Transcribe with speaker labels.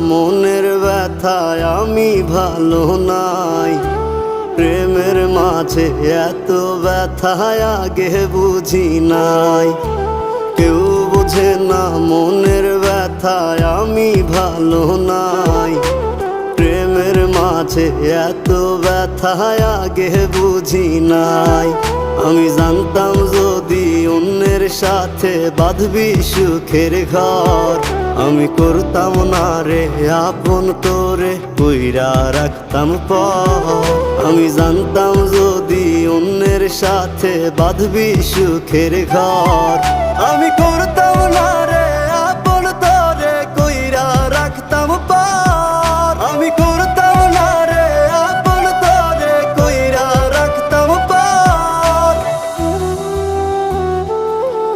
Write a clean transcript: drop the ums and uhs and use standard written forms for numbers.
Speaker 1: মনের ব্যথায় আমি ভালো নাই। প্রেমের মাঝে এত ব্যথায় আগে বুঝি নাই। কেউ বোঝে না মনের ব্যথায় আমি ভালো নাই। প্রেমের মাঝে এত ব্যথায় আগে বুঝি নাই। আমি জানতাম যদি অন্যের সাথে বাঁধবি সুখের ঘর, আমি করতাম না রে আপন করে কইরা রাখতাম পর। আমি জানতাম যদি অন্যের সাথে বাঁধবি সুখের ঘর,